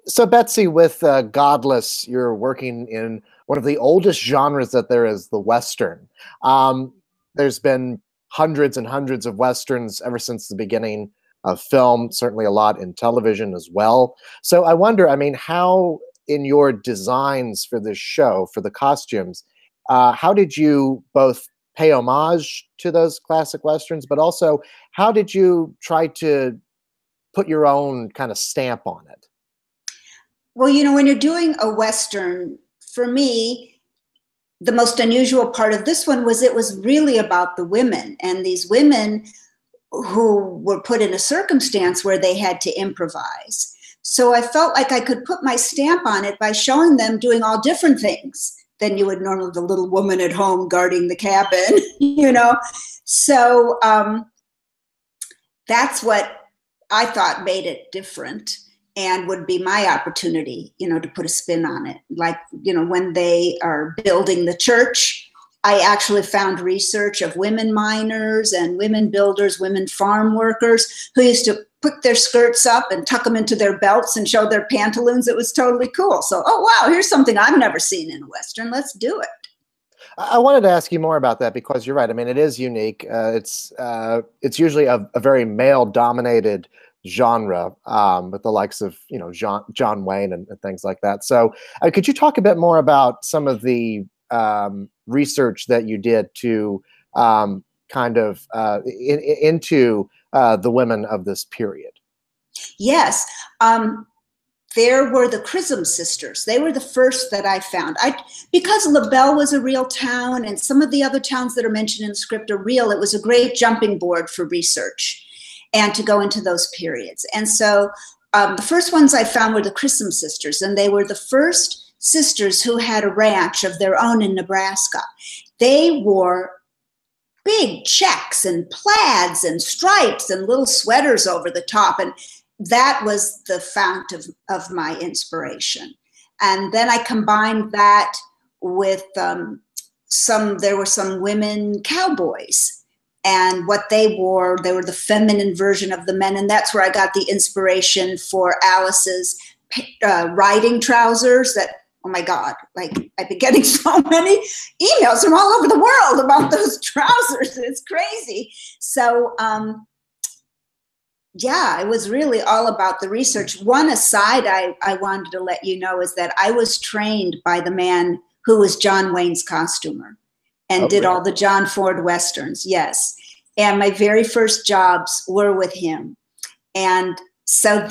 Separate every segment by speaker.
Speaker 1: So Betsy, with Godless, you're working in one of the oldest genres that there is, the Western. Um, there's been hundreds and hundreds of Westerns ever since the beginning of film, certainly a lot in television as well. So I wonder, I mean, how in your designs for this show, for the costumes, how did you both pay homage to those classic Westerns, but also how did you try to put your own kind of stamp on it?
Speaker 2: Well, when you're doing a Western, for me, the most unusual part of this one was it was really about the women and these women who were put in a circumstance where they had to improvise. So I felt like I could put my stamp on it by showing them doing all different things than you would normally, the little woman at home guarding the cabin, So that's what I thought made it different and would be my opportunity, to put a spin on it. Like, when they are building the church, I actually found research of women miners and women builders, women farm workers who used to put their skirts up and tuck them into their belts and show their pantaloons. It was totally cool. So, oh, wow, here's something I've never seen in a Western. Let's do it.
Speaker 1: I wanted to ask you more about that because you're right. I mean, it is unique. It's usually a very male-dominated genre, with the likes of John Wayne and things like that. So, could you talk a bit more about some of the research that you did to kind of into the women of this period?
Speaker 2: Yes. There were the Chisholm sisters. They were the first that I found. Because LaBelle was a real town and some of the other towns that are mentioned in the script are real, it was a great jumping board for research and to go into those periods. And so the first ones I found were the Chisholm sisters, and they were the first sisters who had a ranch of their own in Nebraska. They wore big checks and plaids and stripes and little sweaters over the top. And that was the fount of my inspiration. And then I combined that with there were some women cowboys, and what they were the feminine version of the men. And that's where I got the inspiration for Alice's riding trousers that, oh my God, like I've been getting so many emails from all over the world about those trousers. It's crazy. So, yeah, it was really all about the research. One aside I wanted to let you know is that I was trained by the man who was John Wayne's costumer and did all the John Ford Westerns. Yes. And my very first jobs were with him. And so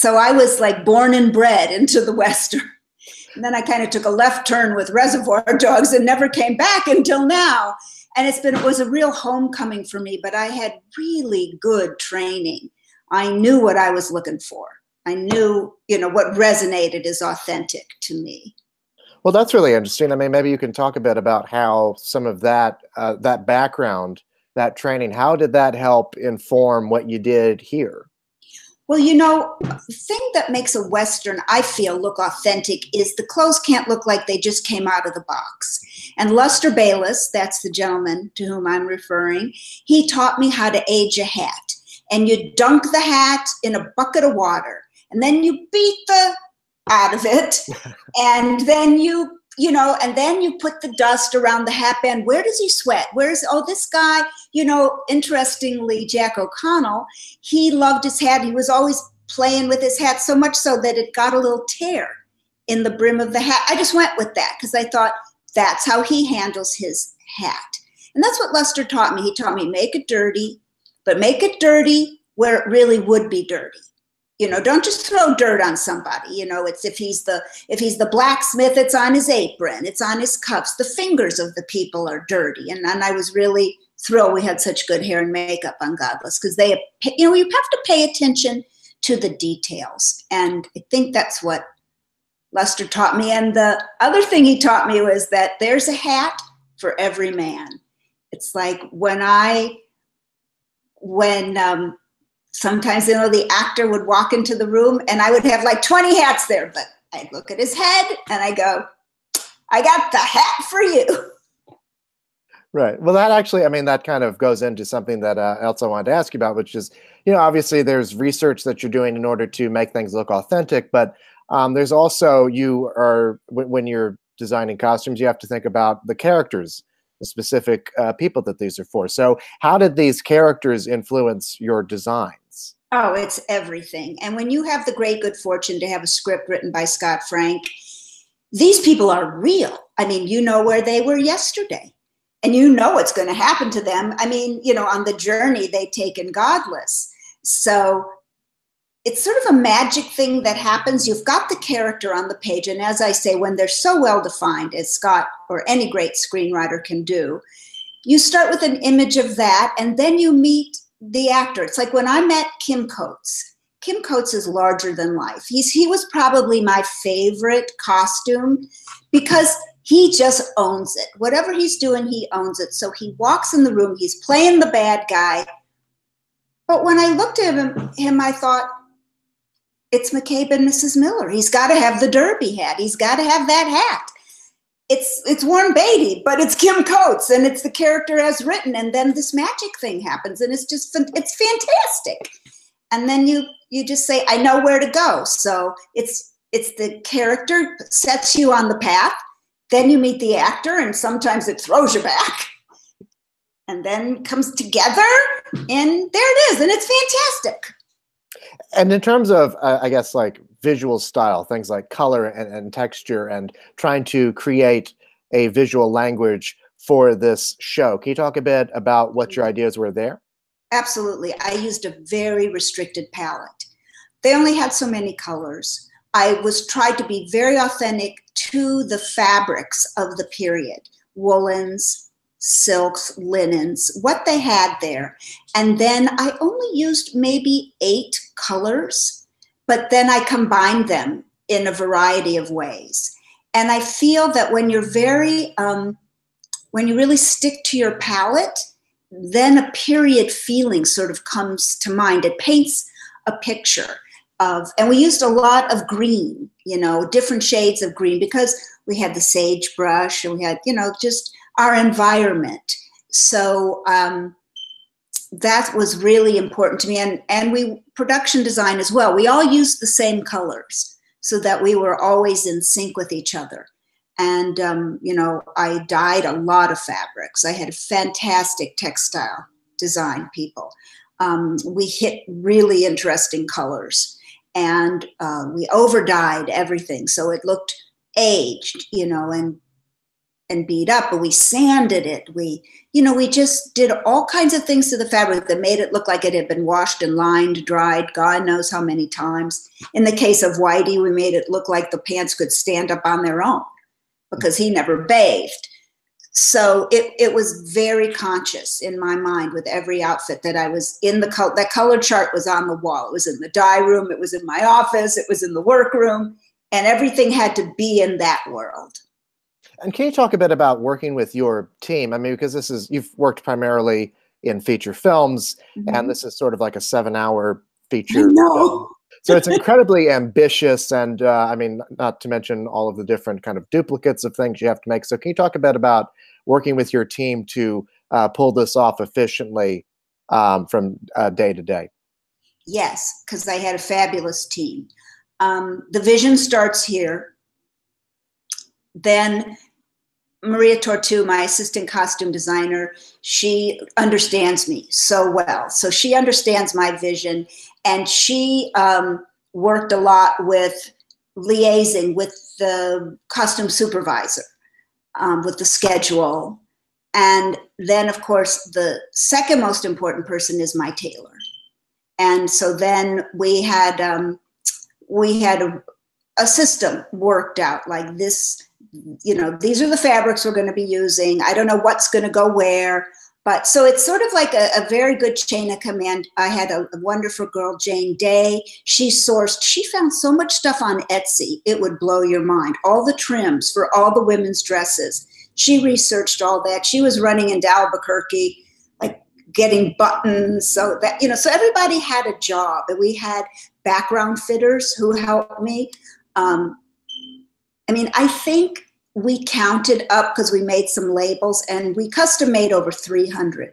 Speaker 2: I was like born and bred into the Western. And then I kind of took a left turn with Reservoir Dogs and never came back until now. And it was a real homecoming for me, but I had really good training. I knew what I was looking for. I knew, what resonated as authentic to me.
Speaker 1: Well, that's really interesting. I mean, maybe you can talk a bit about how some of that background, that training, how did that help inform what you did here?
Speaker 2: Well, the thing that makes a Western, I feel, look authentic is the clothes can't look like they just came out of the box. And Luster Bayless, that's the gentleman to whom I'm referring, he taught me how to age a hat. And you dunk the hat in a bucket of water, and then you beat the out of it, and then you put the dust around the hat band. Where does he sweat? This guy, interestingly, Jack O'Connell, he loved his hat. He was always playing with his hat, so much so that it got a little tear in the brim of the hat. I just went with that because I thought that's how he handles his hat. And that's what Luster taught me. He taught me make it dirty, but make it dirty where it really would be dirty. Don't just throw dirt on somebody. It's if he's the blacksmith, it's on his apron, it's on his cuffs. The fingers of the people are dirty. And I was really thrilled we had such good hair and makeup on Godless because you have to pay attention to the details. And I think that's what Luster taught me. And the other thing he taught me was that there's a hat for every man. It's like when sometimes, the actor would walk into the room and I would have like 20 hats there, but I'd look at his head and I go, I got the hat for you.
Speaker 1: Right. Well, that actually, I mean, that kind of goes into something that else I wanted to ask you about, which is, Obviously there's research that you're doing in order to make things look authentic, but there's also when you're designing costumes, you have to think about the characters, the specific people that these are for. So how did these characters influence your designs?
Speaker 2: Oh, it's everything. And when you have the great good fortune to have a script written by Scott Frank, these people are real. I mean, you know where they were yesterday, and you know what's going to happen to them. I mean, on the journey they've taken Godless. So it's sort of a magic thing that happens. You've got the character on the page. And as I say, when they're so well defined, as Scott or any great screenwriter can do, you start with an image of that, and then you meet the actor. It's like when I met Kim Coates. Kim Coates is larger than life. He was probably my favorite costume because he just owns it. Whatever he's doing, he owns it. So he walks in the room, he's playing the bad guy. But when I looked at him, I thought, it's McCabe and Mrs. Miller. He's got to have the derby hat. He's got to have that hat. It's Warren Beatty, but it's Kim Coates, and it's the character as written. And then this magic thing happens, and it's fantastic. And then you just say, I know where to go. So it's the character sets you on the path. Then you meet the actor, and sometimes it throws you back. And then comes together, and there it is, and it's fantastic.
Speaker 1: And in terms of, I guess, like visual style, things like color and texture and trying to create a visual language for this show, can you talk a bit about what your ideas were there?
Speaker 2: Absolutely. I used a very restricted palette. They only had so many colors. I tried to be very authentic to the fabrics of the period, woolens, silks, linens, what they had there. And then I only used maybe 8 colors, but then I combined them in a variety of ways. And I feel that when you're when you really stick to your palette, then a period feeling sort of comes to mind. It paints a picture of, and we used a lot of green, different shades of green, because we had the sagebrush and we had, just our environment. So that was really important to me. And we production design as well. We all used the same colors so that we were always in sync with each other. And, I dyed a lot of fabrics. I had fantastic textile design people. We hit really interesting colors, and we over dyed everything. So it looked aged, and beat up, but we sanded it. We just did all kinds of things to the fabric that made it look like it had been washed and lined, dried, God knows how many times. In the case of Whitey, we made it look like the pants could stand up on their own because he never bathed. So it was very conscious in my mind with every outfit that I was in. That color chart was on the wall. It was in the dye room. It was in my office. It was in the workroom, and everything had to be in that world.
Speaker 1: And can you talk a bit about working with your team? I mean, because you've worked primarily in feature films, and this is sort of like a 7-hour feature film. So it's incredibly ambitious, and not to mention all of the different kind of duplicates of things you have to make. So can you talk a bit about working with your team to pull this off efficiently from day to day?
Speaker 2: Yes, because I had a fabulous team. The vision starts here. Then Maria Tortu, my assistant costume designer, she understands me so well. So she understands my vision, and she worked a lot with liaising with the costume supervisor, with the schedule. And then, of course, the second most important person is my tailor. And so then we had a system worked out like this. These are the fabrics we're going to be using. I don't know what's going to go where, but so it's sort of like a very good chain of command. I had a wonderful girl, Jane Day. She found so much stuff on Etsy, it would blow your mind. All the trims for all the women's dresses. She researched all that. She was running into Albuquerque, like getting buttons. So that, so everybody had a job, and we had background fitters who helped me. I think we counted up because we made some labels, and we custom made over 300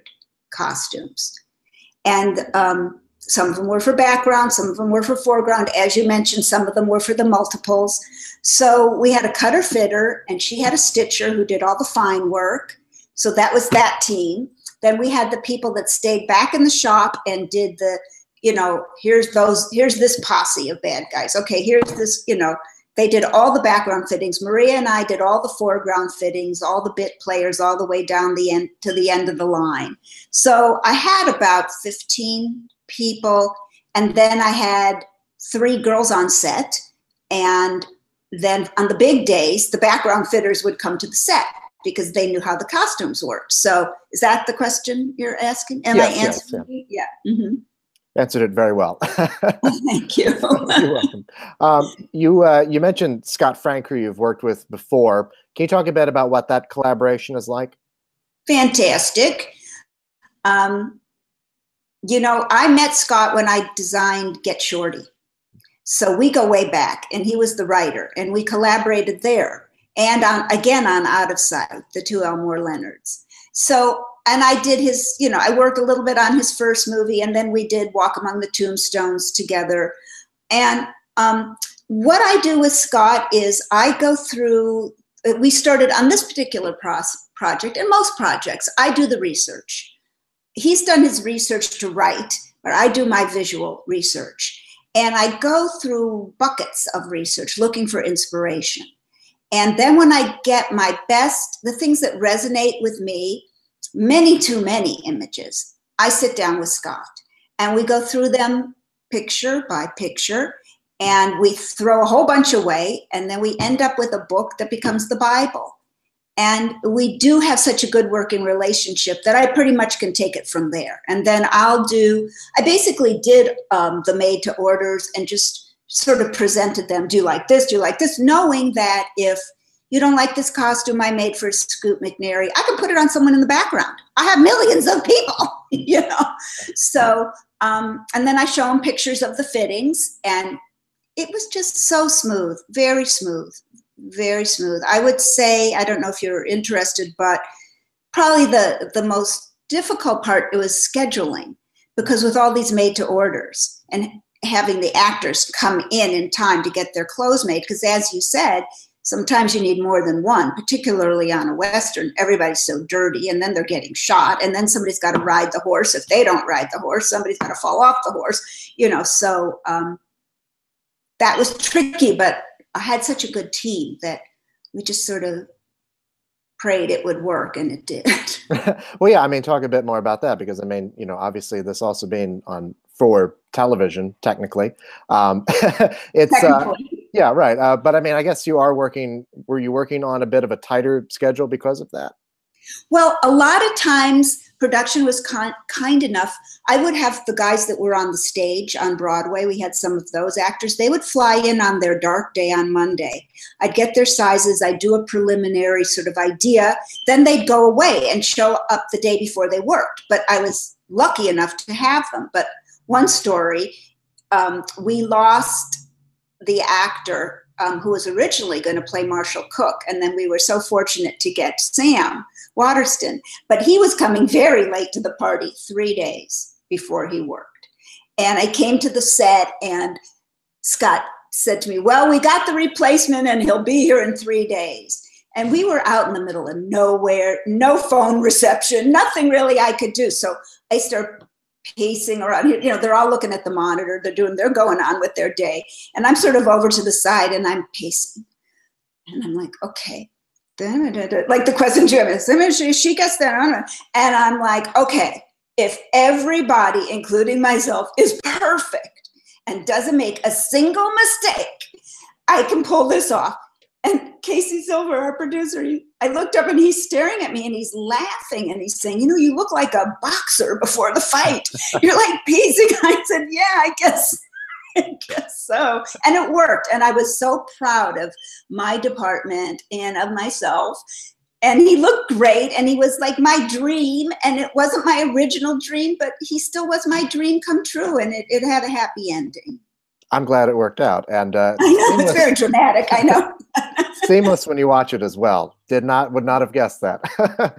Speaker 2: costumes. And Some of them were for background, some of them were for foreground. As you mentioned, some of them were for the multiples. So we had a cutter fitter, and she had a stitcher who did all the fine work. So that was that team. Then we had the people that stayed back in the shop and did the, here's this posse of bad guys. Okay, here's this, they did all the background fittings. Maria and I did all the foreground fittings, all the bit players, all the way down the end to the end of the line. So I had about 15 people, and then I had 3 girls on set. And then on the big days, the background fitters would come to the set because they knew how the costumes worked. So is that the question you're asking? Am I answering?
Speaker 1: Yes.
Speaker 2: Yeah. Mm-hmm.
Speaker 1: Answered it very well.
Speaker 2: Thank you.
Speaker 1: You're welcome. You mentioned Scott Frank, who you've worked with before. Can you talk a bit about what that collaboration is like?
Speaker 2: Fantastic. I met Scott when I designed Get Shorty. So we go way back, and he was the writer, and we collaborated there. And on Out of Sight, the 2 Elmore Leonards. So, and I did his, I worked a little bit on his first movie, and then we did Walk Among the Tombstones together. And what I do with Scott is I go through, we started on this particular project, and most projects, I do the research. He's done his research to write, but I do my visual research. And I go through buckets of research looking for inspiration. And then when I get the things that resonate with me, too many images, I sit down with Scott and we go through them picture by picture, and we throw a whole bunch away, and then we end up with a book that becomes the Bible. And we do have such a good working relationship that I pretty much can take it from there. And then I basically did the made to orders and just sort of presented them. Do you like this? Do you like this? Knowing that if you don't like this costume I made for Scoot McNairy, I can put it on someone in the background. I have millions of people, So, and then I show them pictures of the fittings, and it was just so smooth, very smooth, very smooth. I would say, I don't know if you're interested, but probably the most difficult part, it was scheduling, because with all these made to orders and having the actors come in time to get their clothes made, because as you said, sometimes you need more than one, particularly on a Western. Everybody's so dirty, and then they're getting shot, and then somebody's got to ride the horse. If they don't ride the horse, somebody's got to fall off the horse, so that was tricky, but I had such a good team that we just sort of prayed it would work, and it did.
Speaker 1: Well, yeah, talk a bit more about that, because obviously this also being for television, technically, it's yeah, right. But I guess were you working on a bit of a tighter schedule because of that?
Speaker 2: Well, a lot of times production was kind enough. I would have the guys that were on the stage on Broadway. We had some of those actors. They would fly in on their dark day on Monday. I'd get their sizes. I'd do a preliminary sort of idea. Then they'd go away and show up the day before they worked. But I was lucky enough to have them. But one story, we lost the actor who was originally going to play Marshall Cook. And then we were so fortunate to get Sam Waterston. But he was coming very late to the party, 3 days before he worked. And I came to the set, and Scott said to me, well, we got the replacement, and he'll be here in 3 days. And we were out in the middle of nowhere, no phone reception, nothing really I could do. So I started pacing around here. They're all looking at the monitor. They're going on with their day. And I'm sort of over to the side, and I'm pacing. And I'm like, okay. Like the question Jim is, she gets there. And I'm like, okay, if everybody, including myself, is perfect and doesn't make a single mistake, I can pull this off. And Casey Silver, our producer, I looked up, and he's staring at me, and he's laughing, and he's saying, you look like a boxer before the fight. You're like pacing. I said, yeah, I guess so. And it worked. And I was so proud of my department and of myself. And he looked great, and he was like my dream. And it wasn't my original dream, but he still was my dream come true. And it had a happy ending.
Speaker 1: I'm glad it worked out. And
Speaker 2: I know, it's very dramatic. I know.
Speaker 1: Seamless when you watch it as well. Would not have guessed that.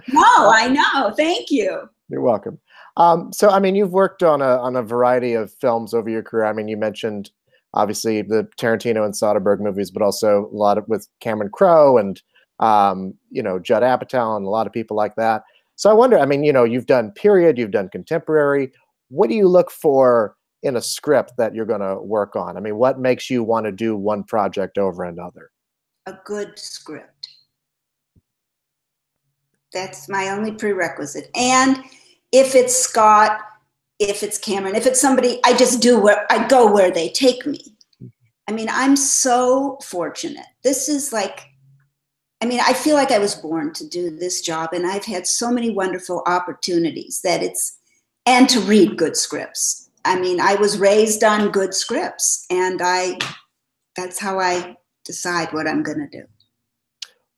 Speaker 2: No, I know. Thank you.
Speaker 1: You're welcome. So, I mean, you've worked on a variety of films over your career. I mean, you mentioned obviously the Tarantino and Soderbergh movies, but also a lot of with Cameron Crowe and Judd Apatow and a lot of people like that. So I wonder, I mean, you've done period, you've done contemporary. What do you look for in a script that you're going to work on? I mean, what makes you want to do one project over another?
Speaker 2: A good script. That's my only prerequisite. And if it's Scott, if it's Cameron, if it's somebody, I go where they take me. I mean, I'm so fortunate. This is like, I mean, I feel like I was born to do this job, and I've had so many wonderful opportunities and to read good scripts. I mean, I was raised on good scripts, and that's how I decide what I'm going to do.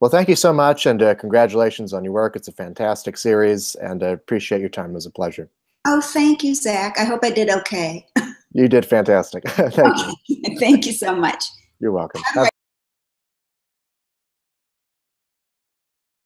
Speaker 1: Well, thank you so much, and congratulations on your work. It's a fantastic series, and I appreciate your time. It was a pleasure.
Speaker 2: Oh, thank you, Zach. I hope I did okay.
Speaker 1: You did fantastic. Thank you.
Speaker 2: Thank you so much.
Speaker 1: You're welcome.